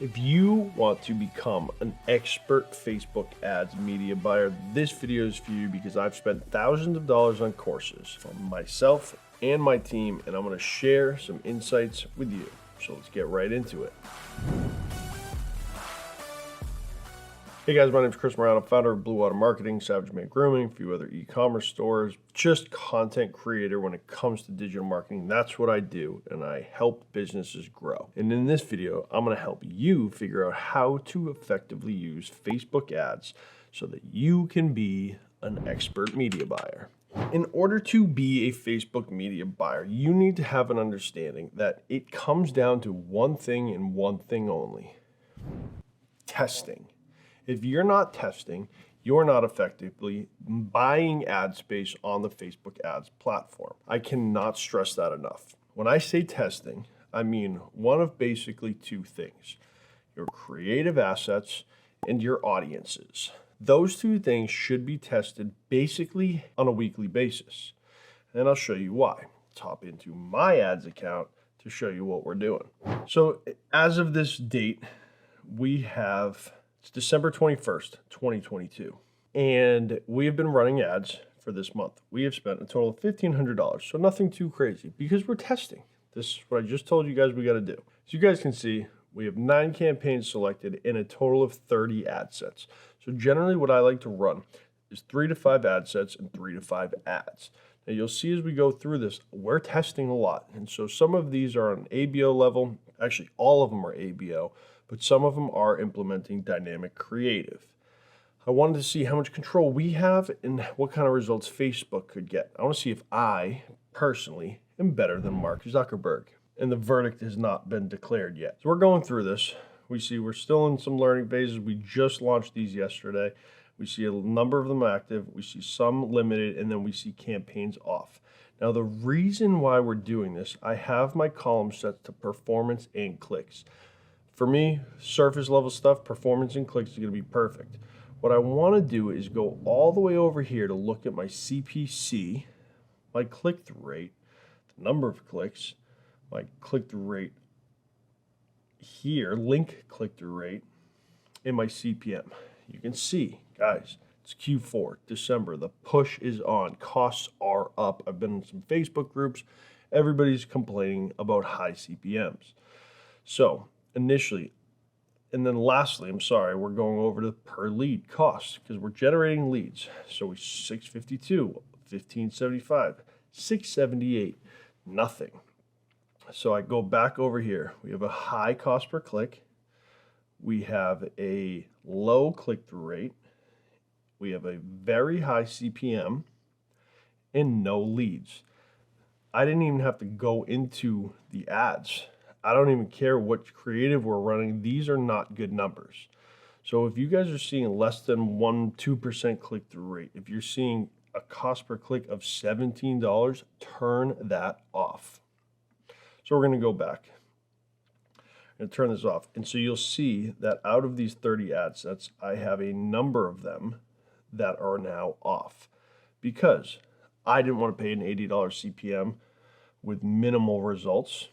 If you want to become an expert Facebook ads media buyer, this video is for you because I've spent thousands of dollars on courses from myself and my team, and I'm going to share some insights with you. So let's get right into it. Hey guys, my name is Chris Morano, founder of Blue Water Marketing, Savage Man Grooming, a few other e-commerce stores, just content creator when it comes to digital marketing. That's what I do, and I help businesses grow. And in this video, I'm going to help you figure out how to effectively use Facebook ads so that you can be an expert media buyer. In order to be a Facebook media buyer, you need to have an understanding that it comes down to one thing and one thing only: testing. If you're not testing, you're not effectively buying ad space on the Facebook ads platform. I cannot stress that enough. When I say testing, I mean one of basically two things: your creative assets and your audiences. Those two things should be tested basically on a weekly basis. And I'll show you why. Let's hop into my ads account to show you what we're doing. So as of this date, it's December 21st, 2022. And we have been running ads for this month. We have spent a total of $1,500, so nothing too crazy because we're testing. This is what I just told you guys we got to do. So you guys can see we have 9 campaigns selected in a total of 30 ad sets. So generally what I like to run is 3 to 5 ad sets and 3 to 5 ads. Now you'll see as we go through this, we're testing a lot. And so some of these are on ABO level. Actually, all of them are ABO. But some of them are implementing dynamic creative. I wanted to see how much control we have and what kind of results Facebook could get. I want to see if I, personally, am better than Mark Zuckerberg. And the verdict has not been declared yet. So we're going through this. We see we're still in some learning phases. We just launched these yesterday. We see a number of them active. We see some limited, and then we see campaigns off. Now, the reason why we're doing this, I have my column set to performance and clicks. For me, surface level stuff, performance and clicks is going to be perfect. What I want to do is go all the way over here to look at my CPC, my click-through rate, the number of clicks, my click-through rate here, link click-through rate, and my CPM. You can see, guys, it's Q4, December. The push is on. Costs are up. I've been in some Facebook groups. Everybody's complaining about high CPMs. So initially, and then lastly, we're going over to per lead cost because we're generating leads. So we 652, 1575, 678, nothing. So I go back over here. We have a high cost per click. We have a low click-through rate. We have a very high CPM and no leads. I didn't even have to go into the ads. I don't even care what creative we're running. These are not good numbers. So if you guys are seeing less than 2% click-through rate, if you're seeing a cost per click of $17, turn that off. So we're going to go back and turn this off. And so you'll see that out of these 30 ad sets, I have a number of them that are now off because I didn't want to pay an $80 CPM with minimal results.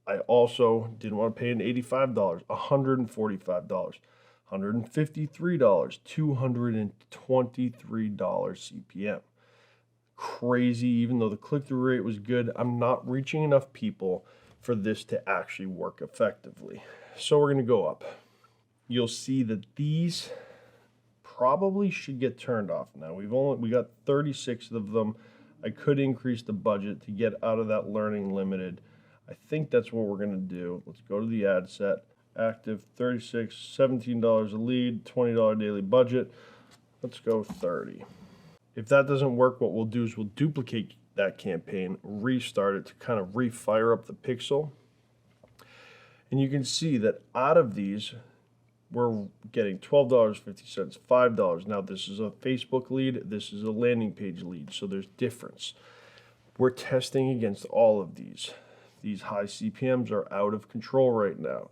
I also didn't want to pay an $85, $145, $153, $223 CPM. Crazy, even though the click-through rate was good, I'm not reaching enough people for this to actually work effectively. So we're going to go up. You'll see that these probably should get turned off now. We got 36 of them. I could increase the budget to get out of that learning limited. I think that's what we're going to do. Let's go to the ad set. Active 36, $17 a lead, $20 daily budget. Let's go 30. If that doesn't work, what we'll do is we'll duplicate that campaign, restart it to kind of refire up the pixel. And you can see that out of these, we're getting $12.50, $5. Now this is a Facebook lead, this is a landing page lead, so there's difference. We're testing against all of these. These high CPMs are out of control right now.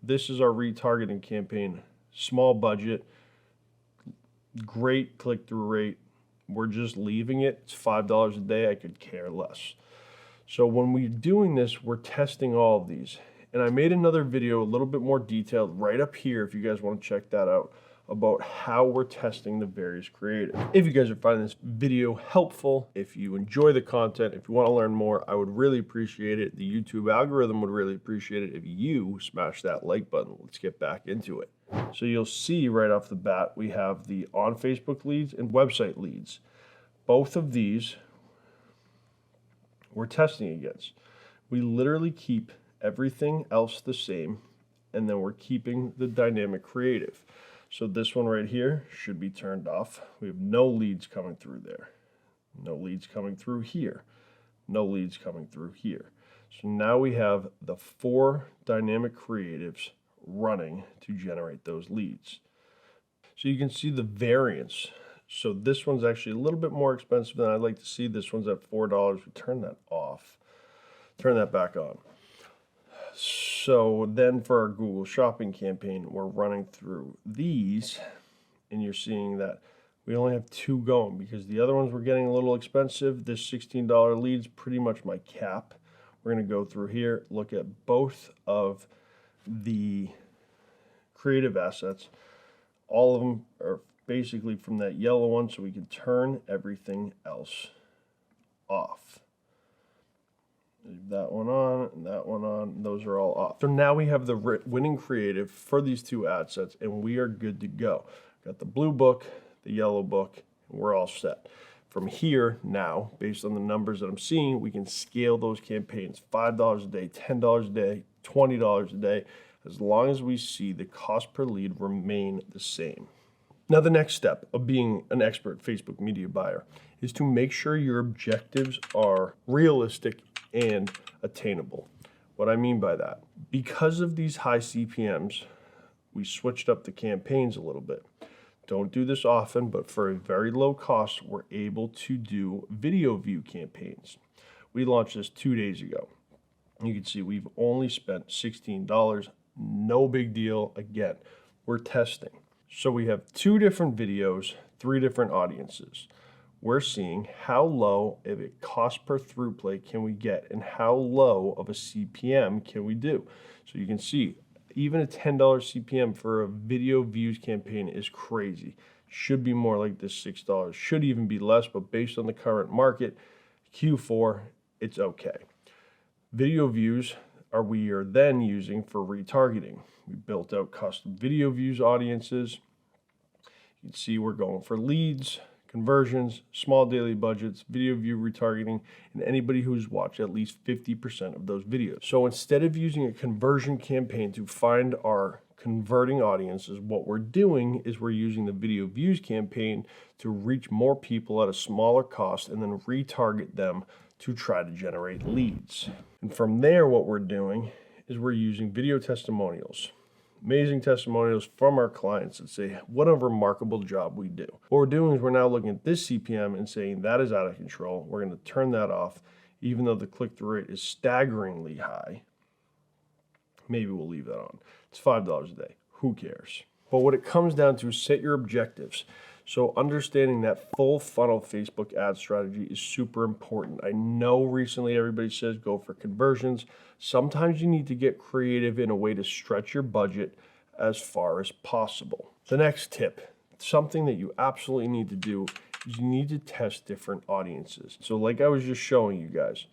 This is our retargeting campaign. Small budget, great click-through rate. We're just leaving it. It's $5 a day. I could care less. So when we're doing this, we're testing all of these. And I made another video a little bit more detailed right up here if you guys want to check that out, about how we're testing the various creative. If you guys are finding this video helpful, if you enjoy the content, if you want to learn more, I would really appreciate it. The YouTube algorithm would really appreciate it if you smash that like button. Let's get back into it. So you'll see right off the bat, we have the on Facebook leads and website leads. Both of these we're testing against. We literally keep everything else the same, and then we're keeping the dynamic creative. So this one right here should be turned off. We have no leads coming through there. No leads coming through here. No leads coming through here. So now we have the 4 dynamic creatives running to generate those leads. So you can see the variance. So this one's actually a little bit more expensive than I'd like to see. This one's at $4. We turn that off. Turn that back on. So then for our Google Shopping campaign, we're running through these, and you're seeing that we only have 2 going because the other ones were getting a little expensive. This $16 lead's pretty much my cap. We're going to go through here, look at both of the creative assets. All of them are basically from that yellow one, so we can turn everything else off. Leave that one on and that one on. Those are all off. So now we have the winning creative for these 2 ad sets, and we are good to go. Got the blue book, the yellow book, and we're all set. From here now, based on the numbers that I'm seeing, we can scale those campaigns $5 a day, $10 a day, $20 a day, as long as we see the cost per lead remain the same. Now, the next step of being an expert Facebook media buyer is to make sure your objectives are realistic and attainable. What I mean by that, because of these high CPMs, we switched up the campaigns a little bit. Don't do this often, but for a very low cost, we're able to do video view campaigns. We launched this 2 days ago. You can see we've only spent $16. No big deal. Again, we're testing. So we have 2 different videos, 3 different audiences. We're seeing how low of a cost per through play can we get and how low of a CPM can we do. So you can see even a $10 CPM for a video views campaign is crazy. Should be more like this $6. Should even be less, but based on the current market, Q4, it's okay. Video views we are then using for retargeting. We built out custom video views audiences. You can see we're going for leads, conversions, small daily budgets, video view retargeting, and anybody who's watched at least 50% of those videos. So instead of using a conversion campaign to find our converting audiences, what we're doing is we're using the video views campaign to reach more people at a smaller cost and then retarget them to try to generate leads. And from there, what we're doing is we're using video testimonials. Amazing testimonials from our clients that say what a remarkable job we do. What we're doing is we're now looking at this CPM and saying that is out of control. We're going to turn that off, even though the click-through rate is staggeringly high. Maybe we'll leave that on. It's $5 a day. Who cares? But what it comes down to is set your objectives. So understanding that full funnel Facebook ad strategy is super important. I know recently everybody says go for conversions. Sometimes you need to get creative in a way to stretch your budget as far as possible. The next tip, something that you absolutely need to do, is you need to test different audiences. So like I was just showing you guys,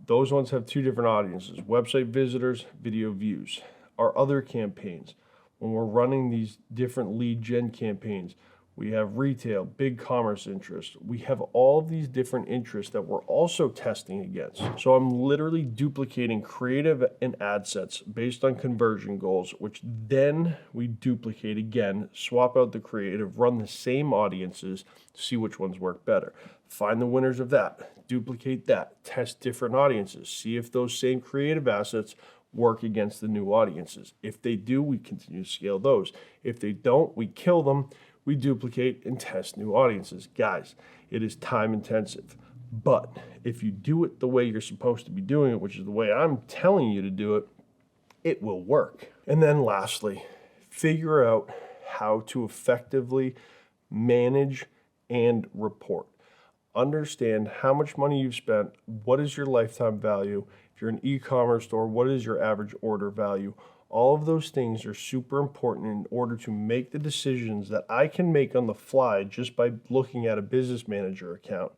those ones have 2 different audiences, website visitors, video views. Our other campaigns, when we're running these different lead gen campaigns, we have retail, big commerce interest. We have all of these different interests that we're also testing against. So I'm literally duplicating creative and ad sets based on conversion goals, which then we duplicate again, swap out the creative, run the same audiences, see which ones work better. Find the winners of that, duplicate that, test different audiences, see if those same creative assets work against the new audiences. If they do, we continue to scale those. If they don't, we kill them. We duplicate and test new audiences. Guys, it is time intensive. But if you do it the way you're supposed to be doing it, which is the way I'm telling you to do it, it will work. And then lastly, figure out how to effectively manage and report. Understand how much money you've spent, what is your lifetime value, If you're an e-commerce store, what is your average order value? All of those things are super important in order to make the decisions that I can make on the fly just by looking at a business manager account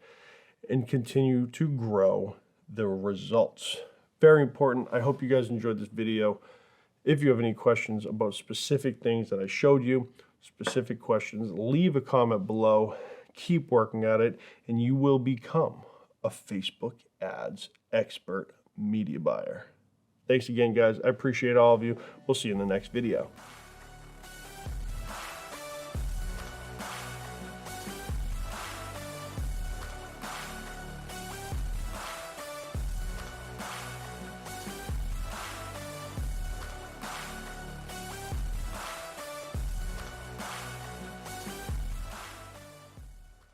and continue to grow the results. Very important. I hope you guys enjoyed this video. If you have any questions about specific things that I showed you, specific questions, leave a comment below. Keep working at it, and you will become a Facebook ads expert media buyer. Thanks again, guys. I appreciate all of you. We'll see you in the next video.